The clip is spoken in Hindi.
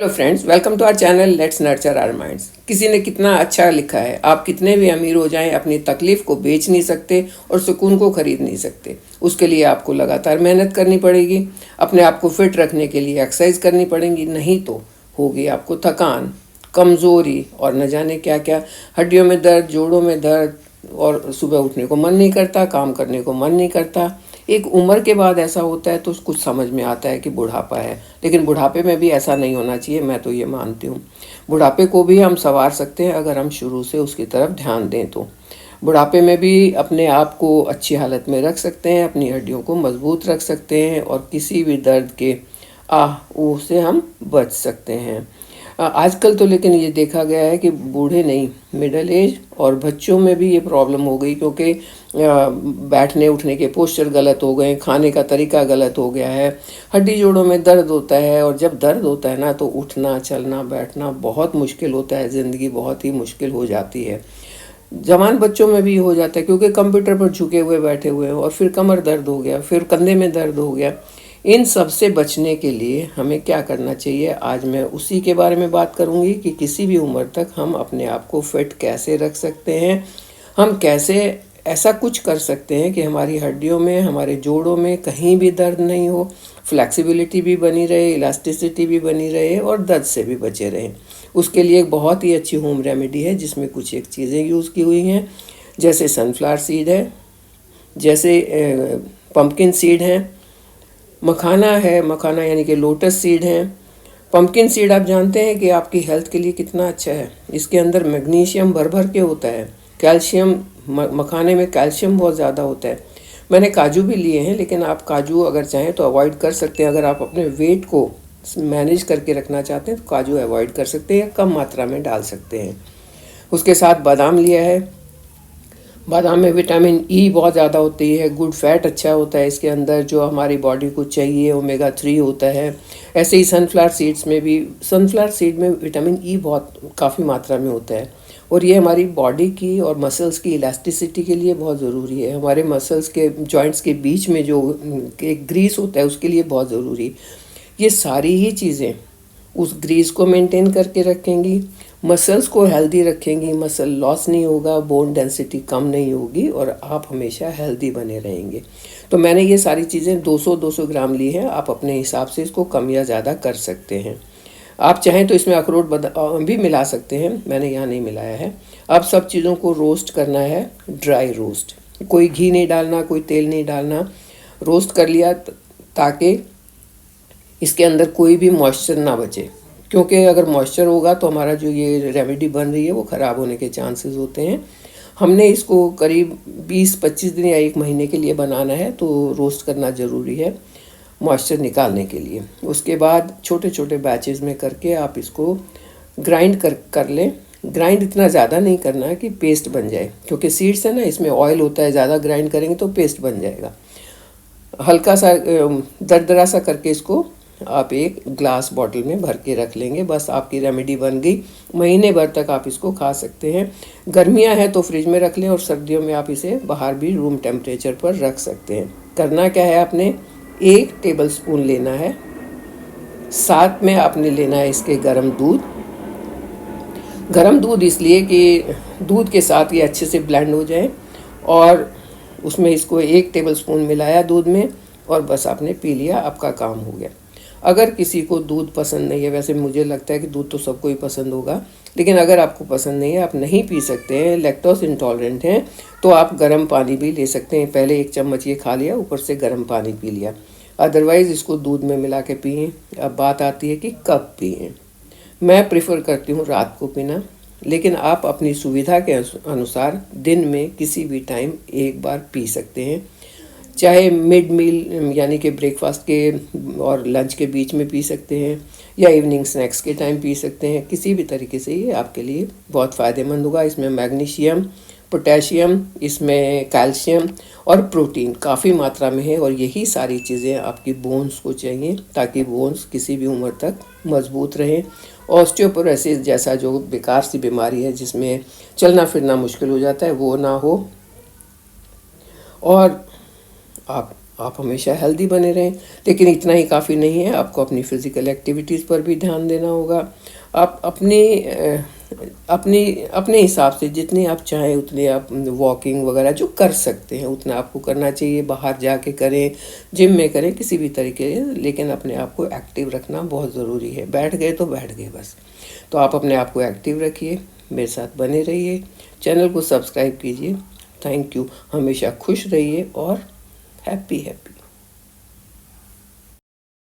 Hello friends, welcome to our channel let's nurture our minds. किसी ने कितना अच्छा लिखा है, आप कितने भी अमीर हो जाएं, अपनी तकलीफ को बेच नहीं सकते और सुकून को खरीद नहीं सकते। उसके लिए आपको लगातार मेहनत करनी पड़ेगी। अपने आप को फिट रखने के लिए एक्सरसाइज करनी पड़ेगी, नहीं तो होगी आपको थकान, कमज़ोरी और न जाने क्या क्या, हड्डियों में दर्द, जोड़ों में दर्द, और सुबह उठने को मन नहीं करता, काम करने को मन नहीं करता। एक उम्र के बाद ऐसा होता है तो कुछ समझ में आता है कि बुढ़ापा है, लेकिन बुढ़ापे में भी ऐसा नहीं होना चाहिए। मैं तो ये मानती हूँ बुढ़ापे को भी हम संवार सकते हैं अगर हम शुरू से उसकी तरफ ध्यान दें तो। बुढ़ापे में भी अपने आप को अच्छी हालत में रख सकते हैं, अपनी हड्डियों को मजबूत रख सकते हैं और किसी भी दर्द के ऊह से हम बच सकते हैं। आजकल तो लेकिन ये देखा गया है कि बूढ़े नहीं, मिडिल एज और बच्चों में भी ये प्रॉब्लम हो गई, क्योंकि बैठने उठने के पोस्चर गलत हो गए, खाने का तरीका गलत हो गया है, हड्डी जोड़ों में दर्द होता है। और जब दर्द होता है ना तो उठना चलना बैठना बहुत मुश्किल होता है, ज़िंदगी बहुत ही मुश्किल हो जाती है। जवान बच्चों में भी हो जाता है क्योंकि कंप्यूटर पर झुके हुए बैठे हुए हैं, और फिर कमर दर्द हो गया, फिर कंधे में दर्द हो गया। इन सब से बचने के लिए हमें क्या करना चाहिए, आज मैं उसी के बारे में बात करूंगी कि किसी भी उम्र तक हम अपने आप को फिट कैसे रख सकते हैं। हम कैसे ऐसा कुछ कर सकते हैं कि हमारी हड्डियों में, हमारे जोड़ों में कहीं भी दर्द नहीं हो, फ्लेक्सिबिलिटी भी बनी रहे, इलास्टिसिटी भी बनी रहे और दर्द से भी बचे रहें। उसके लिए एक बहुत ही अच्छी होम रेमेडी है जिसमें कुछ एक चीज़ें यूज़ की हुई हैं, जैसे सनफ्लावर सीड है, जैसे पम्पकिन सीड है, मखाना है, मखाना यानी कि लोटस सीड है। पम्पकिन सीड आप जानते हैं कि आपकी हेल्थ के लिए कितना अच्छा है। इसके अंदर मैग्नीशियम भर भर के होता है, कैल्शियम, मखाने में कैल्शियम बहुत ज़्यादा होता है। मैंने काजू भी लिए हैं, लेकिन आप काजू अगर चाहें तो अवॉइड कर सकते हैं। अगर आप अपने वेट को मैनेज करके रखना चाहते हैं तो काजू अवॉइड कर सकते हैं या कम मात्रा में डाल सकते हैं। उसके साथ बादाम लिया है। बादाम में विटामिन ई बहुत ज़्यादा होती है, गुड फैट अच्छा होता है इसके अंदर जो हमारी बॉडी को चाहिए, ओमेगा 3 होता है। ऐसे ही सनफ्लावर सीड्स में भी, सनफ्लावर सीड में विटामिन ई बहुत काफ़ी मात्रा में होता है, और ये हमारी बॉडी की और मसल्स की इलास्टिसिटी के लिए बहुत ज़रूरी है। हमारे मसल्स के जॉइंट्स के बीच में जो एक ग्रीस होता है उसके लिए बहुत ज़रूरी है। ये सारी ही चीज़ें उस ग्रीस को मेंटेन करके रखेंगी, मसल्स को हेल्दी रखेंगी, मसल लॉस नहीं होगा, बोन डेंसिटी कम नहीं होगी और आप हमेशा हेल्दी बने रहेंगे। तो मैंने ये सारी चीज़ें 200-200 ग्राम ली हैं। आप अपने हिसाब से इसको कम या ज़्यादा कर सकते हैं। आप चाहें तो इसमें अखरोट बादाम भी मिला सकते हैं, मैंने यहाँ नहीं मिलाया है। अब सब चीज़ों को रोस्ट करना है, ड्राई रोस्ट, कोई घी नहीं डालना, कोई तेल नहीं डालना। रोस्ट कर लिया ताकि इसके अंदर कोई भी मॉइस्चर ना बचे, क्योंकि अगर मॉइस्चर होगा तो हमारा जो ये रेमेडी बन रही है वो ख़राब होने के चांसेस होते हैं। हमने इसको करीब 20-25 दिन या 1 महीने के लिए बनाना है, तो रोस्ट करना ज़रूरी है मॉइस्चर निकालने के लिए। उसके बाद छोटे छोटे बैचेस में करके आप इसको ग्राइंड कर लें। ग्राइंड इतना ज़्यादा नहीं करना है कि पेस्ट बन जाए, क्योंकि सीड्स है ना, इसमें ऑयल होता है, ज़्यादा ग्राइंड करेंगे तो पेस्ट बन जाएगा। हल्का सा दरदरा सा करके इसको आप एक ग्लास बॉटल में भर के रख लेंगे, बस आपकी रेमेडी बन गई। महीने भर तक आप इसको खा सकते हैं। गर्मियां हैं तो फ्रिज में रख लें, और सर्दियों में आप इसे बाहर भी रूम टेम्परेचर पर रख सकते हैं। करना क्या है, आपने 1 टेबल स्पून लेना है, साथ में आपने लेना है इसके गर्म दूध। गर्म दूध इसलिए कि दूध के साथ ये अच्छे से ब्लेंड हो जाए, और उसमें इसको 1 टेबल स्पून मिलाया दूध में, और बस आपने पी लिया, आपका काम हो गया। अगर किसी को दूध पसंद नहीं है, वैसे मुझे लगता है कि दूध तो सबको ही पसंद होगा, लेकिन अगर आपको पसंद नहीं है, आप नहीं पी सकते हैं, लैक्टोज इंटॉलरेंट हैं, तो आप गर्म पानी भी ले सकते हैं। पहले 1 चम्मच ये खा लिया, ऊपर से गर्म पानी पी लिया। अदरवाइज़ इसको दूध में मिला के पिएँ। अब बात आती है कि कब पिएँ। मैं प्रेफर करती हूँ रात को पीना, लेकिन आप अपनी सुविधा के अनुसार दिन में किसी भी टाइम एक बार पी सकते हैं। चाहे मिड मील यानी कि ब्रेकफास्ट के और लंच के बीच में पी सकते हैं, या इवनिंग स्नैक्स के टाइम पी सकते हैं। किसी भी तरीके से ये आपके लिए बहुत फ़ायदेमंद होगा। इसमें मैग्नीशियम, पोटेशियम, इसमें कैल्शियम और प्रोटीन काफ़ी मात्रा में है, और यही सारी चीज़ें आपकी बोन्स को चाहिए ताकि बोन्स किसी भी उम्र तक मजबूत रहें। ऑस्टियोपोरोसिस जैसा जो बेकार सी बीमारी है जिसमें चलना फिरना मुश्किल हो जाता है, वो ना हो, और आप आप हमेशा हेल्दी बने रहें। लेकिन इतना ही काफ़ी नहीं है, आपको अपनी फ़िज़िकल एक्टिविटीज़ पर भी ध्यान देना होगा। आप अपने हिसाब से जितनी आप चाहें उतनी आप वॉकिंग वगैरह जो कर सकते हैं उतना आपको करना चाहिए। बाहर जाके करें, जिम में करें, किसी भी तरीके से, लेकिन अपने आप को एक्टिव रखना बहुत ज़रूरी है। बैठ गए तो बैठ गए बस। तो आप अपने आप को एक्टिव रखिए, मेरे साथ बने रहिए, चैनल को सब्सक्राइब कीजिए। Thank you. हमेशा खुश रहिए और हैप्पी हैप्पी।